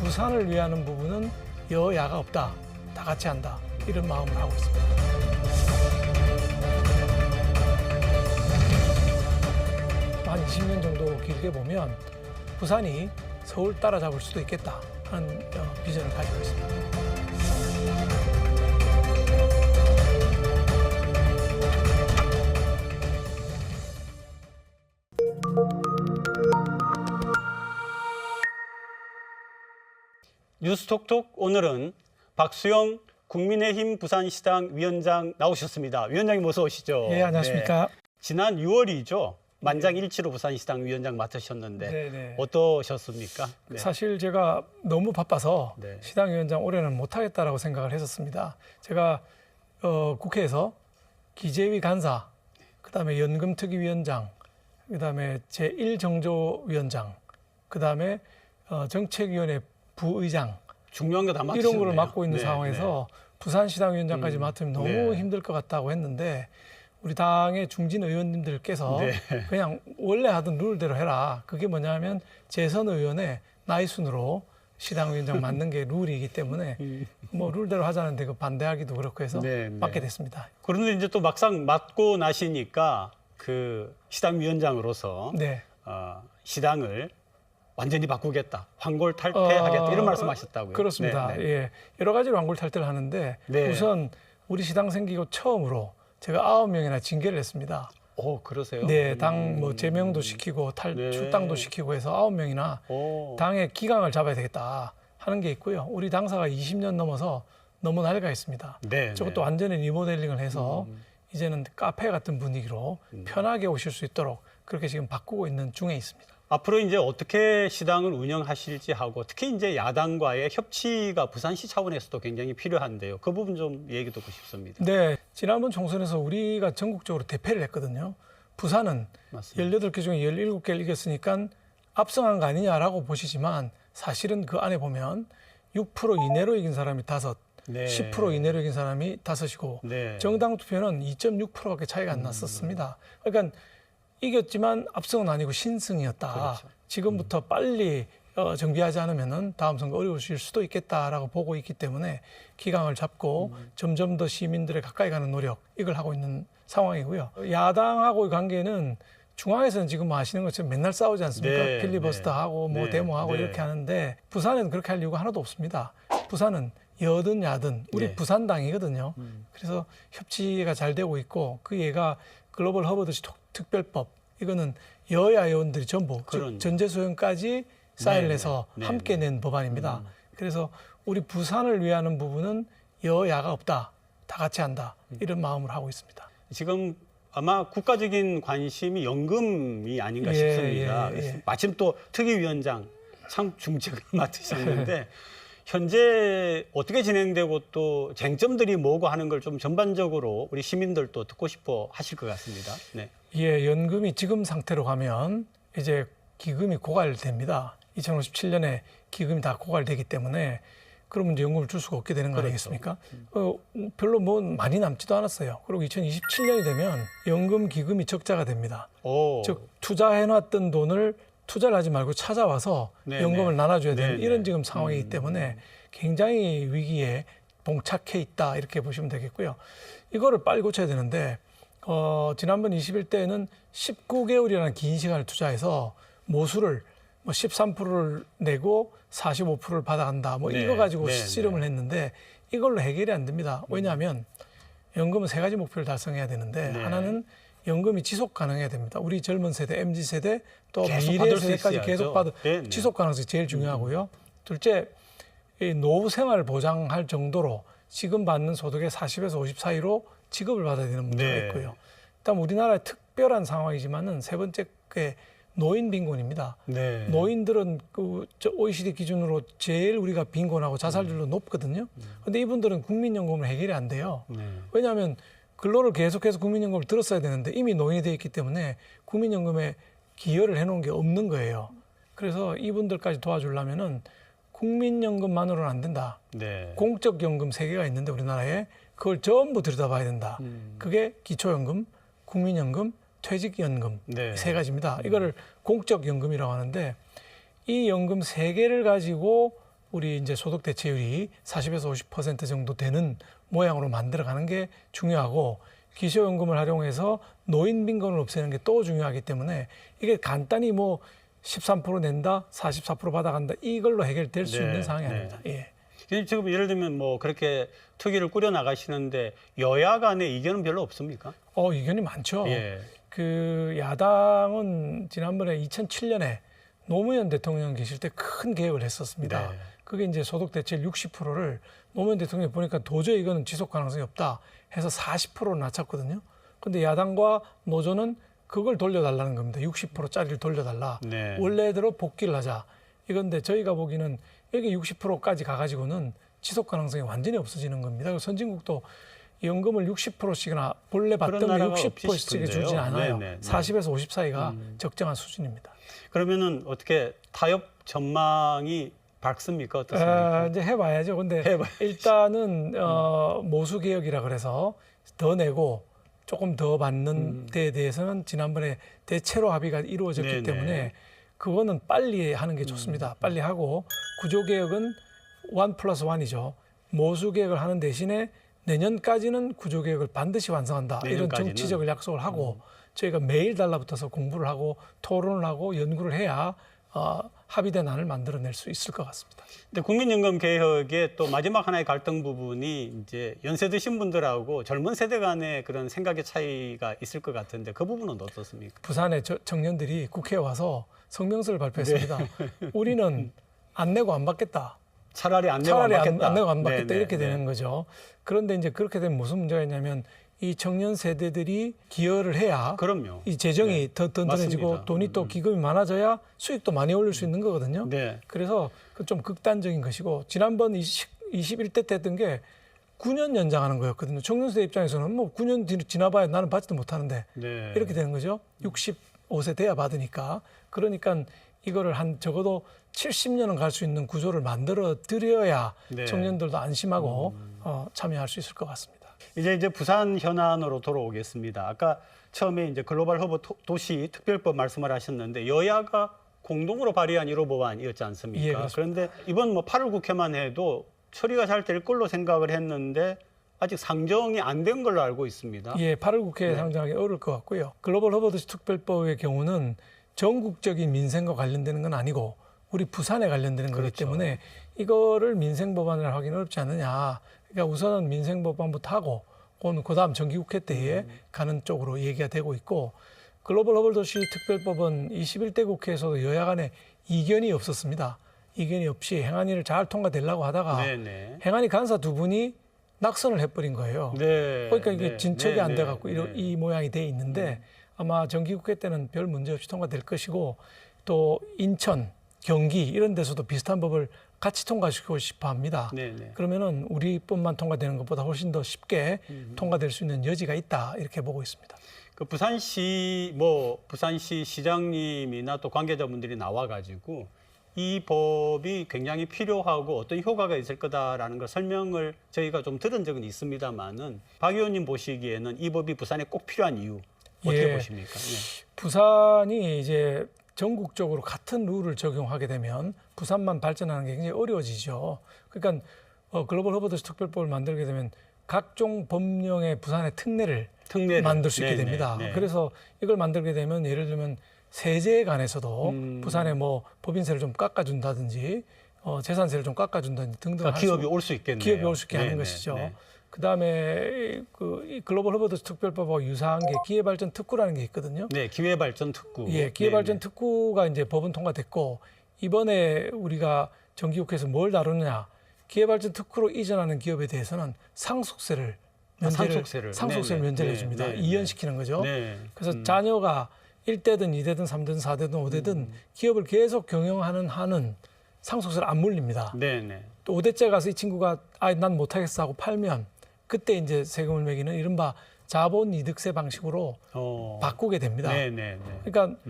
부산을 위하는 부분은 여야가 없다. 다 같이 한다. 이런 마음을 하고 있습니다. 한 20년 정도 길게 보면 부산이 서울 따라잡을 수도 있겠다 하는 비전을 가지고 있습니다. 뉴스톡톡 오늘은 박수영 국민의힘 부산시당 위원장 나오셨습니다. 위원장님 어서 오시죠. 네, 안녕하십니까. 네. 지난 6월이죠. 만장일치로 부산시당 위원장 맡으셨는데 네네. 어떠셨습니까? 네. 사실 제가 너무 바빠서 네. 시당위원장 올해는 못하겠다라고 생각을 했었습니다. 제가 국회에서 기재위 간사, 그다음에 연금특위위원장, 그다음에 제1정조위원장, 그다음에 정책위원회 부의장 중요한 거 다 맡으셨네요. 이런 거를 맡고 있는 네, 상황에서 부산시당위원장까지 맡으면 너무 네. 힘들 것 같다고 했는데 우리 당의 중진 의원님들께서 네. 그냥 원래 하던 룰대로 해라. 그게 뭐냐면 재선 의원의 나이 순으로 시당위원장 맡는 게 룰이기 때문에 뭐 룰대로 하자는데 그 반대하기도 그렇고 해서 네, 네. 맡게 됐습니다. 그런데 이제 또 막상 맡고 나시니까 그 시당 위원장으로서 네. 시당을 완전히 바꾸겠다, 황골탈퇴하겠다 이런 말씀하셨다고요. 그렇습니다. 네, 네. 예, 여러 가지로 황골탈퇴를 하는데 네. 우선 우리 시당 생기고 처음으로 제가 9명이나 징계를 했습니다. 오, 그러세요? 네, 당 뭐 제명도 시키고 네. 출당도 시키고 해서 9명이나 오. 당의 기강을 잡아야 되겠다 하는 게 있고요. 우리 당사가 20년 넘어서 너무 낡아 있습니다. 네, 저것도 네. 완전히 리모델링을 해서 이제는 카페 같은 분위기로 편하게 오실 수 있도록 그렇게 지금 바꾸고 있는 중에 있습니다. 앞으로 이제 어떻게 시당을 운영하실지 하고 특히 이제 야당과의 협치가 부산시 차원에서도 굉장히 필요한데요. 그 부분 좀 얘기 듣고 싶습니다. 네, 지난번 총선에서 우리가 전국적으로 대패를 했거든요. 부산은 맞습니다. 18개 중에 17개를 이겼으니까 압승한 거 아니냐라고 보시지만 사실은 그 안에 보면 6% 이내로 이긴 사람이 5, 네. 10% 이내로 이긴 사람이 5이고 네. 정당 투표는 2.6%밖에 차이가 안 났었습니다. 그러니까 이겼지만 압승은 아니고 신승이었다. 그렇죠. 지금부터 빨리 정비하지 않으면은 다음 선거 어려우실 수도 있겠다라고 보고 있기 때문에 기강을 잡고 점점 더 시민들의 가까이 가는 노력 이걸 하고 있는 상황이고요. 야당하고의 관계는 중앙에서는 지금 아시는 것처럼 맨날 싸우지 않습니까? 네, 필리버스터 하고 뭐 네, 데모하고 네. 이렇게 하는데 부산은 그렇게 할 이유가 하나도 없습니다. 부산은 여든 야든 우리 네. 부산당이거든요. 그래서 협치가 잘 되고 있고 그 얘가 글로벌 허브도시 특별법 이거는 여야 의원들이 전부 즉 전재소형까지 사인을 해서 네, 함께 낸 법안입니다. 그래서 우리 부산을 위하는 부분은 여야가 없다. 다 같이 한다. 이런 마음을 하고 있습니다. 지금 아마 국가적인 관심이 연금이 아닌가 싶습니다. 마침 또 특위위원장 참 중책을 맡으셨는데 현재 어떻게 진행되고 또 쟁점들이 뭐고 하는 걸 좀 전반적으로 우리 시민들도 듣고 싶어 하실 것 같습니다. 네. 예, 연금이 지금 상태로 가면 이제 기금이 고갈됩니다. 2057년에 기금이 다 고갈되기 때문에 그러면 이제 연금을 줄 수가 없게 되는 거 그렇죠. 아니겠습니까? 별로 뭐 많이 남지도 않았어요. 그리고 2027년이 되면 연금 기금이 적자가 됩니다. 오. 즉 투자해놨던 돈을 투자를 하지 말고 찾아와서 네네. 연금을 나눠줘야 되는 네네. 이런 지금 상황이기 때문에 굉장히 위기에 봉착해 있다 이렇게 보시면 되겠고요. 이거를 빨리 고쳐야 되는데 지난번 21대에는 19개월이라는 긴 시간을 투자해서 모수를 뭐 13%를 내고 45%를 받아간다. 뭐 네. 이거 가지고 네. 씨름을 했는데 이걸로 해결이 안 됩니다. 왜냐하면 연금은 3가지 목표를 달성해야 되는데 네. 하나는 연금이 지속 가능해야 됩니다. 우리 젊은 세대, MZ세대 또 계속 미래 받을 수 세대까지 있어야죠. 계속 받을 네, 네. 지속 가능성이 제일 중요하고요. 둘째, 이 노후 생활을 보장할 정도로 지금 받는 소득의 40에서 50 사이로 지급을 받아야 되는 문제가 네. 있고요. 일단 우리나라의 특별한 상황이지만은 세 번째 게 노인 빈곤입니다. 네. 노인들은 저 OECD 기준으로 제일 우리가 빈곤하고 자살률도 높거든요. 근데 이분들은 국민연금을 해결이 안 돼요. 네. 왜냐하면 근로를 계속해서 국민연금을 들었어야 되는데 이미 노인이 돼 있기 때문에 국민연금에 기여를 해놓은 게 없는 거예요. 그래서 이분들까지 도와주려면은 국민연금만으로는 안 된다. 네. 공적연금 3개가 있는데 우리나라에 그걸 전부 들여다봐야 된다. 그게 기초연금, 국민연금, 퇴직연금 네. 3가지입니다. 이거를 공적연금이라고 하는데 이 연금 3개를 가지고 우리 이제 소득 대체율이 40에서 50% 정도 되는 모양으로 만들어가는 게 중요하고 기초연금을 활용해서 노인 빈곤을 없애는 게 또 중요하기 때문에 이게 간단히 뭐 13% 낸다, 44% 받아간다 이걸로 해결될 수 네, 있는 상황이 네. 아닙니다. 예. 지금 예를 들면 뭐 그렇게 특위를 꾸려 나가시는데 여야 간의 이견은 별로 없습니까? 이견이 많죠. 예. 그 야당은 지난번에 2007년에 노무현 대통령 계실 때 큰 개혁을 했었습니다. 네. 그게 이제 소득 대체율 60%를 노무현 대통령이 보니까 도저히 이거는 지속 가능성이 없다 해서 40%로 낮췄거든요. 근데 야당과 노조는 그걸 돌려달라는 겁니다. 60%짜리를 돌려달라. 네. 원래대로 복귀를 하자. 이건데 저희가 보기에는 여기 60%까지 가가지고는 지속 가능성이 완전히 없어지는 겁니다. 그래서 선진국도 연금을 60%씩이나 본래 받던 게 나라가 60%씩에 없이 주진 싶은데요. 않아요. 네네. 40에서 50 사이가 적정한 수준입니다. 그러면은 어떻게 타협 전망이 밝습니까? 어떻습니까? 이제 해봐야죠. 근데 해봐야죠. 일단은 모수 개혁이라 그래서 더 내고 조금 더 받는 데에 대해서는 지난번에 대체로 합의가 이루어졌기 네네. 때문에 그거는 빨리 하는 게 좋습니다. 빨리 하고 구조 개혁은 1+1이죠. 모수 개혁을 하는 대신에 내년까지는 구조 개혁을 반드시 완성한다. 이런 내년까지는? 정치적을 약속을 하고 저희가 매일 달라붙어서 공부를 하고 토론을 하고 연구를 해야 합의된 안을 만들어낼 수 있을 것 같습니다. 근데 국민연금 개혁의 또 마지막 하나의 갈등 부분이 이제 연세 드신 분들하고 젊은 세대 간의 그런 생각의 차이가 있을 것 같은데 그 부분은 어떻습니까? 부산의 청년들이 국회에 와서 성명서를 발표했습니다. 우리는 안 내고 안 받겠다. 차라리 안 내고 차라리 안 받겠다. 안 내고 안 받겠다. 네, 이렇게 네, 되는 네. 거죠. 그런데 이제 그렇게 되면 무슨 문제가 있냐면 이 청년 세대들이 기여를 해야 그럼요. 이 재정이 네. 더 든든해지고 맞습니다. 돈이 또 기금이 많아져야 수익도 많이 올릴 수 있는 거거든요. 네. 그래서 그 좀 극단적인 것이고 지난번 21대 때 했던 게 9년 연장하는 거였거든요. 청년 세대 입장에서는 뭐 9년 지나봐야 나는 받지도 못하는데 네. 이렇게 되는 거죠. 65세 돼야 받으니까. 그러니까 이거를 한 적어도 70년은 갈 수 있는 구조를 만들어 드려야 네. 청년들도 안심하고 참여할 수 있을 것 같습니다. 이제 부산 현안으로 돌아오겠습니다. 아까 처음에 이제 글로벌 허브 도시 특별법 말씀을 하셨는데 여야가 공동으로 발의한 1호 법안이었지 않습니까? 예, 그렇습니다. 그런데 이번 뭐 8월 국회만 해도 처리가 잘 될 걸로 생각을 했는데 아직 상정이 안 된 걸로 알고 있습니다. 예, 8월 국회에 상정하기 어려울 것 같고요. 글로벌 허브도시 특별법의 경우는 전국적인 민생과 관련되는 건 아니고 우리 부산에 관련되는 거기 그렇죠. 때문에 이거를 민생 법안을 하기는 어렵지 않느냐. 그러니까 우선은 민생 법안부터 하고 그다음 정기국회 때에 가는 쪽으로 얘기가 되고 있고 글로벌 허브도시 특별법은 21대 국회에서도 여야 간에 이견이 없었습니다. 이견이 없이 행안위를 잘 통과되려고 하다가 네네. 행안위 간사 두 분이 낙선을 해버린 거예요. 네. 그러니까 이게 네. 진척이 네. 안 돼갖고 네. 이 모양이 돼 있는데 아마 정기국회 때는 별 문제 없이 통과될 것이고 또 인천, 경기 이런 데서도 비슷한 법을 같이 통과시키고 싶어 합니다. 네네. 그러면은 우리뿐만 통과되는 것보다 훨씬 더 쉽게 통과될 수 있는 여지가 있다 이렇게 보고 있습니다. 그 부산시 시장님이나 또 관계자분들이 나와가지고 이 법이 굉장히 필요하고 어떤 효과가 있을 거다라는 걸 설명을 저희가 좀 들은 적은 있습니다만은 박 의원님 보시기에는 이 법이 부산에 꼭 필요한 이유 어떻게 예. 보십니까? 네. 부산이 이제 전국적으로 같은 룰을 적용하게 되면 부산만 발전하는 게 굉장히 어려워지죠. 그러니까 글로벌 허브도시 특별법을 만들게 되면 각종 법령의 부산의 특례를 만들 수 있게 네네, 됩니다. 네. 그래서 이걸 만들게 되면 예를 들면 세제에 관해서도 부산에 뭐 법인세를 좀 깎아준다든지 재산세를 좀 깎아준다든지 등등 그러니까 기업이 올 수 있겠네요. 기업이 올 수 있게 하는 네네, 것이죠. 네. 그다음에 이 글로벌 허브도시 특별법하고 유사한 게 기회발전 특구라는 게 있거든요. 네, 기회발전 특구. 예, 기회발전 특구가 이제 법은 통과됐고 이번에 우리가 정기국회에서 뭘 다루느냐? 기회발전 특구로 이전하는 기업에 대해서는 상속세를 상속세를 네네. 면제를 네, 해줍니다. 네, 네. 이연시키는 거죠. 네. 그래서 자녀가 1대든 2대든 3대든 4대든 5대든 기업을 계속 경영하는 한은 상속세를 안 물립니다. 네, 네. 또 5대째 가서 이 친구가 난 못하겠어 하고 팔면 그때 이제 세금을 매기는 이른바 자본이득세 방식으로 바꾸게 됩니다. 네, 네, 네. 그러니까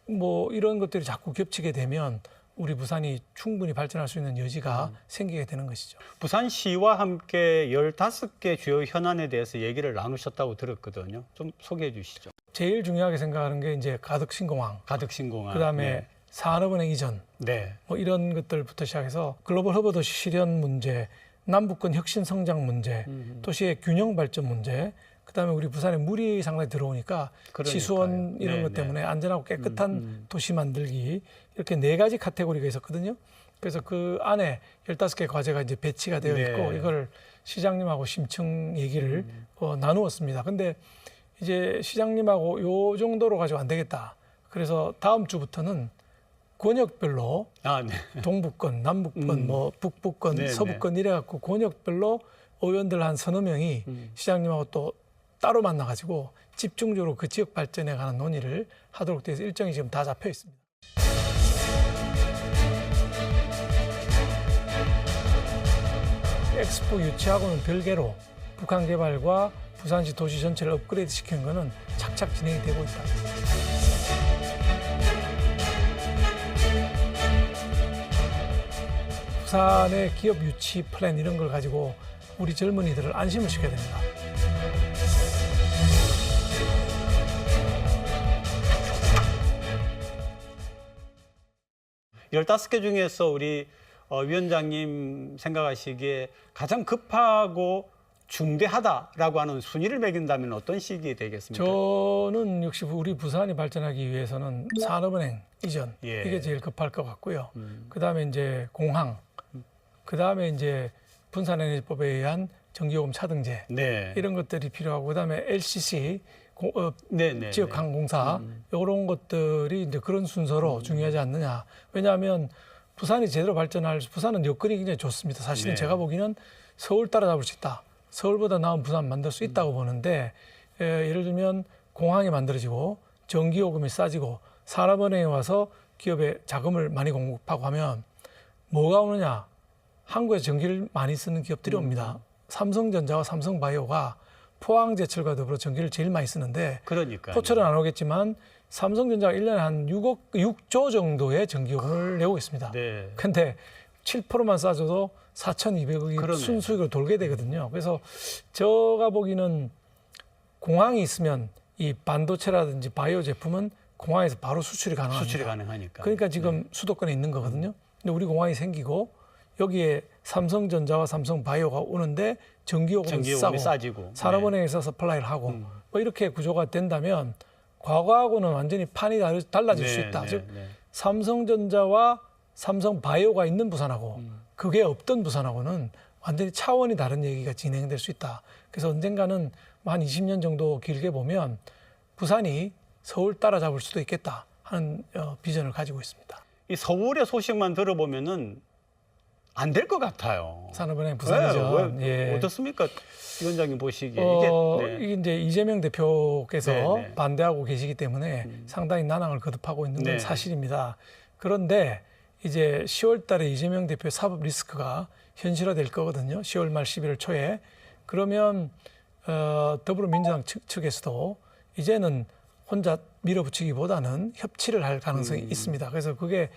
뭐 이런 것들이 자꾸 겹치게 되면 우리 부산이 충분히 발전할 수 있는 여지가 생기게 되는 것이죠. 부산시와 함께 15개 주요 현안에 대해서 얘기를 나누셨다고 들었거든요. 좀 소개해 주시죠. 제일 중요하게 생각하는 게 이제 가덕신공항, 가덕신공항. 그다음에 네. 산업은행 이전, 네. 뭐 이런 것들부터 시작해서 글로벌 허브 도시 실현 문제, 남북권 혁신 성장 문제, 도시의 균형 발전 문제, 그다음에 우리 부산에 물이 상당히 들어오니까 그러니까요. 치수원 이런 네, 것 네. 때문에 안전하고 깨끗한 도시 만들기 이렇게 4가지 카테고리가 있었거든요. 그래서 그 안에 15개 과제가 이제 배치가 되어 있고 네. 이걸 시장님하고 심층 얘기를 나누었습니다. 근데 이제 시장님하고 요 정도로 가지고 안 되겠다. 그래서 다음 주부터는 권역별로 아, 네. 동북권, 남북권, 뭐 북부권, 네, 서부권 이래갖고 권역별로 의원들 한 서너 명이 시장님하고 또 따로 만나가지고 집중적으로 그 지역 발전에 관한 논의를 하도록 돼서 일정이 지금 다 잡혀 있습니다. 엑스포 유치하고는 별개로 북한 개발과 부산시 도시 전체를 업그레이드 시키는 것은 착착 진행이 되고 있다. 부산의 기업 유치 플랜 이런 걸 가지고 우리 젊은이들을 안심을 시켜야 됩니다. 열다섯 개 중에서 우리 위원장님 생각하시기에 가장 급하고 중대하다라고 하는 순위를 매긴다면 어떤 시기 되겠습니까? 저는 역시 우리 부산이 발전하기 위해서는 산업은행 이전 예. 이게 제일 급할 것 같고요. 그다음에 이제 공항, 그다음에 이제 분산에너지법에 의한 전기요금 차등제 네. 이런 것들이 필요하고 그다음에 LCC 네, 네, 지역 항공사 이런 것들이 이제 그런 순서로 중요하지 않느냐. 왜냐하면 부산이 제대로 발전할 부산은 여건이 굉장히 좋습니다. 사실은 네. 제가 보기에는 서울 따라잡을 수 있다. 서울보다 나은 부산 만들 수 있다고 보는데 예를 들면 공항이 만들어지고 전기요금이 싸지고 산업은행에 와서 기업에 자금을 많이 공급하고 하면 뭐가 오느냐. 한국에서 전기를 많이 쓰는 기업들이 옵니다. 삼성전자와 삼성바이오가 포항제철과 더불어 전기를 제일 많이 쓰는데 그러니까 포철은 안 오겠지만 삼성전자가 1년에 한 6조 정도의 전기요금을 내고 있습니다. 네. 근데 7%만 싸줘도 4,200억이 그러네. 순수익으로 돌게 되거든요. 그래서 제가 보기에는 공항이 있으면 이 반도체라든지 바이오 제품은 공항에서 바로 수출이 가능합니다. 수출이 가능하니까. 그러니까 지금 수도권에 있는 거거든요. 근데 우리 공항이 생기고 여기에 삼성전자와 삼성바이오가 오는데 전기요금은 싸고 싸지고 산업은행에서 서플라이를 하고 뭐 이렇게 구조가 된다면 과거하고는 완전히 판이 달라질 수 있다. 즉 삼성전자와 삼성바이오가 있는 부산하고 그게 없던 부산하고는 완전히 차원이 다른 얘기가 진행될 수 있다. 그래서 언젠가는 한 20년 정도 길게 보면 부산이 서울 따라잡을 수도 있겠다 하는 비전을 가지고 있습니다. 이 서울의 소식만 들어보면은 안 될 것 같아요. 산업은행 부산이죠. 왜, 어떻습니까, 위원장님 보시기에 이게 이제 이재명 대표께서 네. 반대하고 계시기 때문에 상당히 난항을 거듭하고 있는 건 네. 사실입니다. 그런데 이제 10월달에 이재명 대표의 사법 리스크가 현실화될 거거든요. 10월 말 11월 초에 그러면 더불어민주당 측에서도 이제는 혼자 밀어붙이기보다는 협치를 할 가능성이 있습니다. 그래서 그게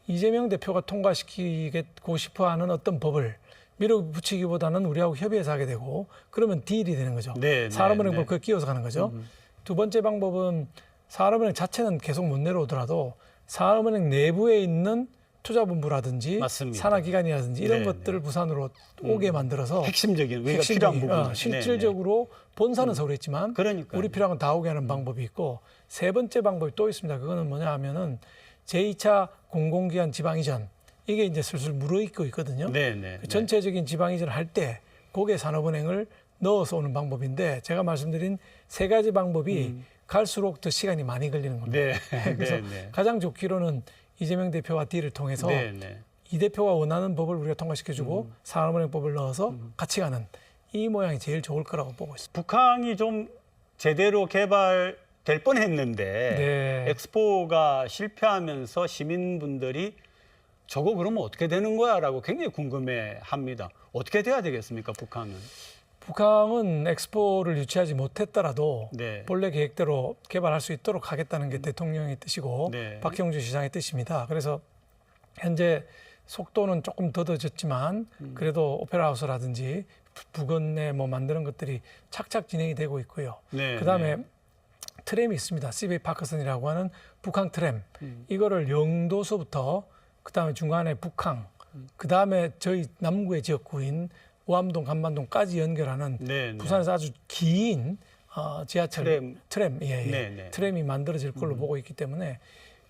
이재명 대표가 통과시키고 싶어하는 어떤 법을 밀어붙이기보다는 우리하고 협의해서 하게 되고 그러면 딜이 되는 거죠. 산업은행법 그걸 끼워서 가는 거죠. 두 번째 방법은 산업은행 자체는 계속 못 내려오더라도 산업은행 내부에 있는 투자본부라든지 맞습니다. 산하기관이라든지 이런 것들을 부산으로 오게 만들어서 핵심적인 우리가 필요한 부분 실질적으로 본사는 서울에 있지만 그러니까요. 우리 필요한 건 다 오게 하는 방법이 있고 세 번째 방법이 또 있습니다. 그거는 뭐냐 하면은 제2차 공공기관 지방 이전 이게 이제 슬슬 무르익고 있거든요. 그 전체적인 지방 이전을 할 때 거기에 산업은행을 넣어서 오는 방법인데 제가 말씀드린 세 가지 방법이 갈수록 더 시간이 많이 걸리는 겁니다. 그래서 가장 좋기로는 이재명 대표와 딜을 통해서 이 대표가 원하는 법을 우리가 통과시켜주고 산업은행법을 넣어서 같이 가는 이 모양이 제일 좋을 거라고 보고 있습니다. 북한이 좀 제대로 개발될 뻔했는데 엑스포가 실패하면서 시민분들이 저거 그러면 어떻게 되는 거야라고 굉장히 궁금해합니다. 어떻게 돼야 되겠습니까, 북한은? 북한은 엑스포를 유치하지 못했더라도 본래 계획대로 개발할 수 있도록 하겠다는 게 대통령의 뜻이고 박형준 시장의 뜻입니다. 그래서 현재 속도는 조금 더뎌졌지만 그래도 오페라 하우스라든지 부근에 뭐 만드는 것들이 착착 진행이 되고 있고요. 그다음에 트램이 있습니다. CBA 파커슨이라고 하는 북항 트램. 이거를 영도서부터 그다음에 중간에 북항, 그다음에 저희 남구의 지역구인 오암동, 간만동까지 연결하는 네, 네. 부산에서 아주 긴 지하철 트램, 예, 예. 네, 네. 트램이 만들어질 걸로 보고 있기 때문에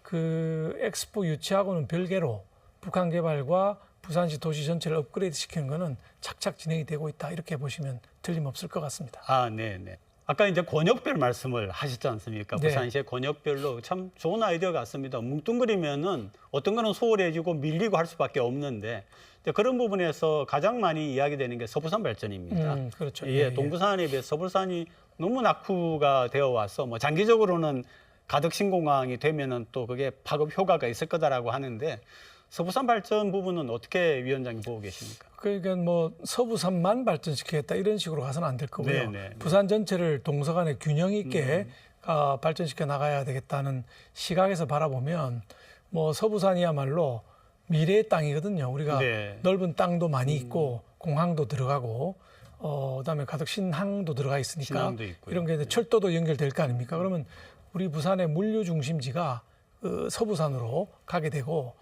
그 엑스포 유치하고는 별개로 북한 개발과 부산시 도시 전체를 업그레이드 시키는 거는 착착 진행이 되고 있다, 이렇게 보시면 틀림없을 것 같습니다. 아, 네, 네. 아까 이제 권역별 말씀을 하셨지 않습니까? 네. 부산시의 권역별로 참 좋은 아이디어 같습니다. 뭉뚱그리면은 어떤 거는 소홀해지고 밀리고 할 수밖에 없는데 이제 그런 부분에서 가장 많이 이야기되는 게 서부산 발전입니다. 그렇죠. 예, 동부산에 비해 서부산이 너무 낙후가 되어 와서 뭐 장기적으로는 가덕 신공항이 되면은 또 그게 파급 효과가 있을 거다라고 하는데 서부산 발전 부분은 어떻게 위원장님 보고 계십니까? 그러니까 뭐 서부산만 발전시키겠다 이런 식으로 가서는 안 될 거고요. 네, 네, 네. 부산 전체를 동서간에 균형 있게 발전시켜 나가야 되겠다는 시각에서 바라보면 뭐 서부산이야말로 미래의 땅이거든요. 우리가 네. 넓은 땅도 많이 있고 공항도 들어가고 그다음에 가덕 신항도 들어가 있으니까 신항도 있고요. 이런 게 이제 철도도 연결될 거 아닙니까? 그러면 우리 부산의 물류 중심지가 서부산으로 가게 되고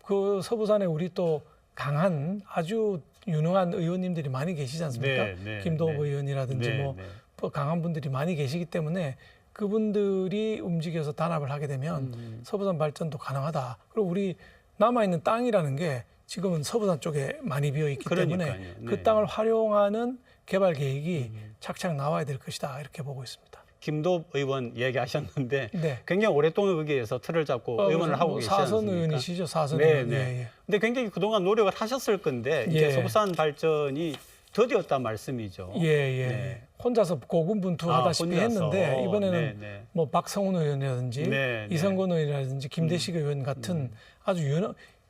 그 서부산에 우리 또 강한 아주 유능한 의원님들이 많이 계시지 않습니까? 네, 네, 김도읍 네. 의원이라든지 네, 뭐 네. 강한 분들이 많이 계시기 때문에 그분들이 움직여서 단합을 하게 되면 서부산 발전도 가능하다. 그리고 우리 남아있는 땅이라는 게 지금은 서부산 쪽에 많이 비어 있기 그러니까요. 때문에 네. 그 땅을 활용하는 개발 계획이 착착 나와야 될 것이다, 이렇게 보고 있습니다. 김도읍 의원 얘기하셨는데 네. 굉장히 오랫동안 거기에서 틀을 잡고 의원을 하고 계시지 않습니까? 사선 의원이시죠, 사선 네, 의원. 네. 예, 예. 근데 굉장히 그동안 노력을 하셨을 건데 이제 예. 서부산 발전이 더디었단 말씀이죠. 예, 예. 네. 혼자서 고군분투하다시피 혼자서. 했는데 이번에는 네, 네. 뭐 박성훈 의원이라든지 네, 네. 이성건 의원이라든지 김대식 의원 같은 아주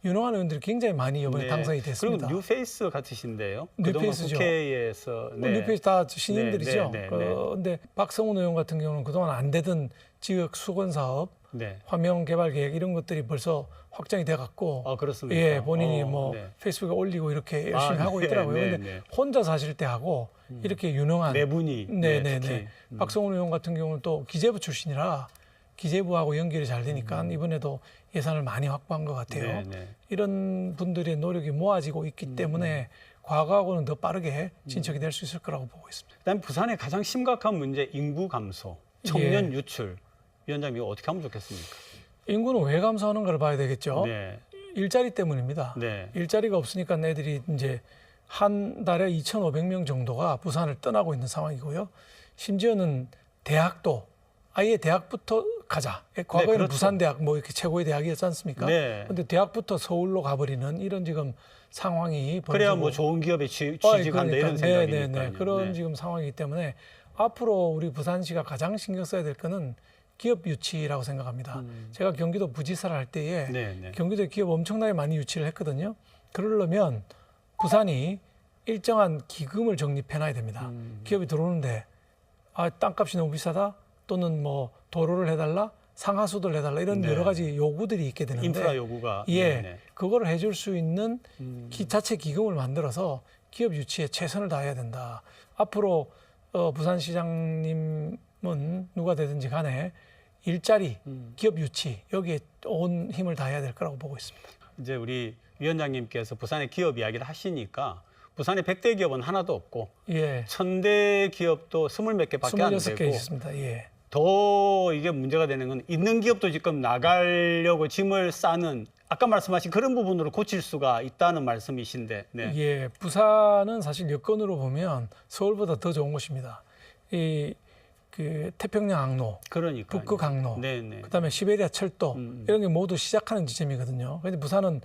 유능한 의원들이 굉장히 많이 이번에 네. 당선이 됐습니다. 그리고 뉴페이스 같으시신데요. 그동안 뉴페이스죠. 국회에서 뉴페이스 다 신인들이죠. 네, 네, 네, 그런데 박성훈 의원 같은 경우는 그동안 안 되던 지역 수건 사업, 네. 화명 개발 계획 이런 것들이 벌써 확정이 돼 갖고 그렇습니까? 예, 본인이 뭐 네. 페이스북에 올리고 이렇게 열심히 하고 네, 있더라고요. 네, 근데 네. 혼자 사실 때 하고 이렇게 유능한 네 분이 네네네. 특히. 박성훈 의원 같은 경우는 또 기재부 출신이라 기재부하고 연결이 잘 되니까 이번에도 예산을 많이 확보한 것 같아요. 네, 네. 이런 분들의 노력이 모아지고 있기 때문에 과거하고는 더 빠르게 진척이 될 수 있을 거라고 보고 있습니다. 그다음 부산의 가장 심각한 문제 인구 감소, 청년 유출. 위원장님 이거 어떻게 하면 좋겠습니까? 인구는 왜 감소하는가를 봐야 되겠죠. 네. 일자리 때문입니다. 네. 일자리가 없으니까 애들이 이제 한 달에 2,500명 정도가 부산을 떠나고 있는 상황이고요. 심지어는 대학도 아예 대학부터 가자. 과거에는 그렇죠. 부산대학 뭐 이렇게 최고의 대학이었지 않습니까? 네. 근데 대학부터 서울로 가버리는 이런 지금 상황이 그래야 벌어지고 뭐 좋은 기업에 취직한다 이런 생각이니까요. 네네네. 그런 네. 지금 상황이기 때문에 앞으로 우리 부산시가 가장 신경 써야 될 거는 기업 유치라고 생각합니다. 제가 경기도 부지사를 할 때에 네, 네. 경기도에 기업 엄청나게 많이 유치를 했거든요. 그러려면 부산이 일정한 기금을 적립해놔야 됩니다. 기업이 들어오는데 땅값이 너무 비싸다, 또는 뭐 도로를 해달라, 상하수도를 해달라, 이런 네. 여러 가지 요구들이 있게 되는데 인프라 요구가 예, 네네. 그거를 해줄 수 있는 자체 기금을 만들어서 기업 유치에 최선을 다해야 된다. 앞으로 부산시장님은 누가 되든지 간에 일자리, 기업 유치 여기에 온 힘을 다해야 될 거라고 보고 있습니다. 이제 우리 위원장님께서 부산의 기업 이야기를 하시니까 부산에 100대 기업은 하나도 없고 예, 1000대 기업도 20몇 개밖에 안 26개 되고 있습니다. 예. 더 이게 문제가 되는 건 있는 기업도 지금 나가려고 짐을 싸는 아까 말씀하신 그런 부분으로 고칠 수가 있다는 말씀이신데 네. 예, 부산은 사실 여건으로 보면 서울보다 더 좋은 곳입니다. 그 태평양 항로, 그러니까 북극 항로, 네네. 그다음에 시베리아 철도 이런 게 모두 시작하는 지점이거든요. 그런데 부산은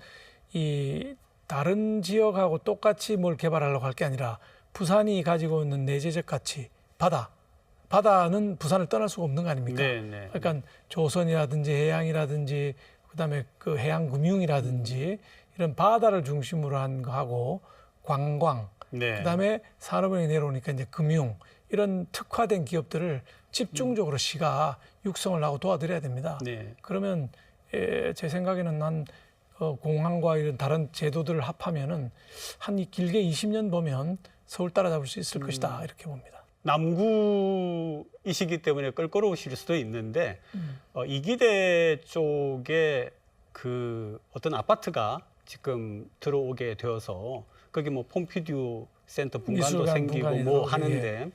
이 다른 지역하고 똑같이 뭘 개발하려고 할 게 아니라 부산이 가지고 있는 내재적 가치, 바다는 부산을 떠날 수가 없는 거 아닙니까? 네네. 그러니까 조선이라든지 해양이라든지 그다음에 그 해양 금융이라든지 이런 바다를 중심으로 한 거하고 관광, 네. 그다음에 산업은행이 내려오니까 이제 금융 이런 특화된 기업들을 집중적으로 시가 육성을 하고 도와드려야 됩니다. 네. 그러면 제 생각에는 한 공항과 이런 다른 제도들을 합하면은 한 길게 20년 보면 서울 따라잡을 수 있을 것이다 이렇게 봅니다. 남구이시기 때문에 껄끄러우실 수도 있는데 이기대 쪽에 그 어떤 아파트가 지금 들어오게 되어서 거기 뭐 폼피듀 센터 분관도 미술관 생기고 분관이 뭐 들어오게, 하는데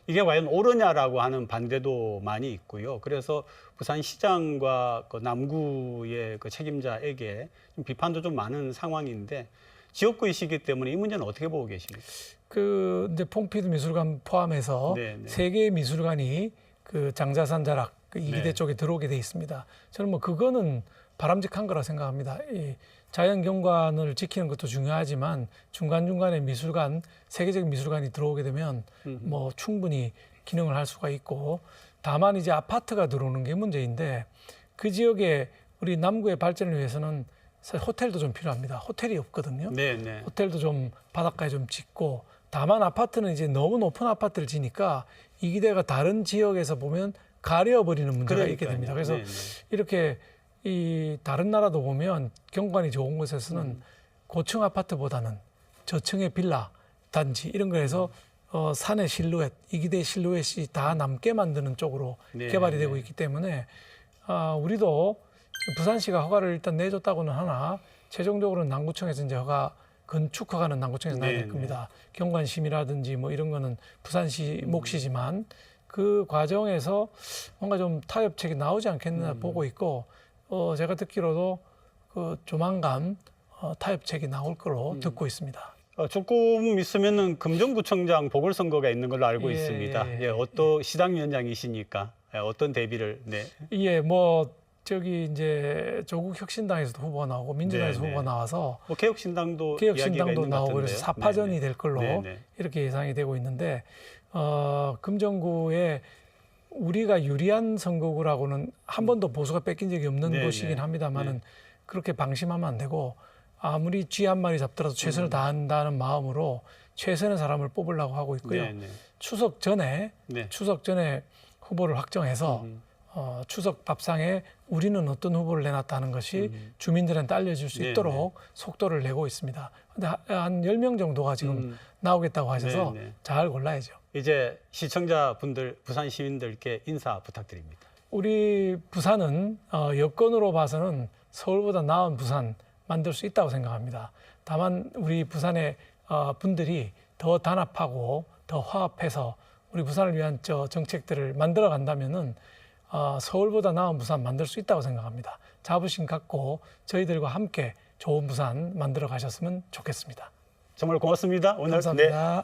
이게 과연 옳으냐라고 하는 반대도 많이 있고요. 그래서 부산시장과 그 남구의 그 책임자에게 좀 비판도 좀 많은 상황인데 지역구이시기 때문에 이 문제는 어떻게 보고 계십니까? 그 이제 퐁피드 미술관 포함해서 네, 네. 세 개의 미술관이 그 장자산 자락 그 이기대 네. 쪽에 들어오게 돼 있습니다. 저는 뭐 그거는 바람직한 거라 생각합니다. 이 자연 경관을 지키는 것도 중요하지만 중간중간에 미술관, 세계적인 미술관이 들어오게 되면 뭐 충분히 기능을 할 수가 있고, 다만 이제 아파트가 들어오는 게 문제인데 그 지역에 우리 남구의 발전을 위해서는 사실 호텔도 좀 필요합니다. 호텔이 없거든요. 네, 네. 호텔도 좀 바닷가에 좀 짓고, 다만 아파트는 이제 너무 높은 아파트를 지니까 이기대가 다른 지역에서 보면 가려버리는 문제가 있게 됩니다. 그래서 네, 네. 이렇게 이 다른 나라도 보면 경관이 좋은 곳에서는 고층 아파트보다는 저층의 빌라 단지 이런 거에서 산의 실루엣, 이기대 실루엣이 다 남게 만드는 쪽으로 네, 개발이 네. 되고 있기 때문에 우리도 부산시가 허가를 일단 내줬다고는 하나 최종적으로는 남구청에서 이제 건축 허가는 남구청에서 나야 될 네, 겁니다. 경관심이라든지 뭐 이런 거는 부산시 몫이지만 그 과정에서 뭔가 좀 타협책이 나오지 않겠나 보고 있고, 제가 듣기로도 그 조만간 타협책이 나올 거로 듣고 있습니다. 조금 있으면은 금정구청장 보궐선거가 있는 걸로 알고 예, 있습니다. 예, 예, 어떤 시당위원장이시니까 어떤 대비를 네. 예, 뭐 저기 이제 조국 혁신당에서도 후보가 나오고 민주당에서 네, 네. 후보가 나와서 뭐 개혁신당도 이야기가 개혁신당도 있는 것 나오고 같은데요. 그래서 사파전이 네, 될 걸로 네, 네. 이렇게 예상이 되고 있는데, 금정구에 우리가 유리한 선거구라고는 한 번도 보수가 뺏긴 적이 없는 네, 곳이긴 네. 합니다만은 네. 그렇게 방심하면 안 되고, 아무리 쥐 한 마리 잡더라도 최선을 다한다는 마음으로 최선의 사람을 뽑으려고 하고 있고요. 네, 네. 추석 전에 네. 후보를 확정해서 추석 밥상에 우리는 어떤 후보를 내놨다는 것이 주민들한테 알려질 수 네, 있도록 속도를 내고 있습니다. 근데 한 10명 정도가 지금 나오겠다고 하셔서 네, 네. 잘 골라야죠. 이제 시청자분들, 부산 시민들께 인사 부탁드립니다. 우리 부산은 여건으로 봐서는 서울보다 나은 부산 만들 수 있다고 생각합니다. 다만 우리 부산의 분들이 더 단합하고 더 화합해서 우리 부산을 위한 정책들을 만들어 간다면은 서울보다 나은 부산 만들 수 있다고 생각합니다. 자부심 갖고 저희들과 함께 좋은 부산 만들어 가셨으면 좋겠습니다. 정말 고맙습니다. 오늘 감사합니다.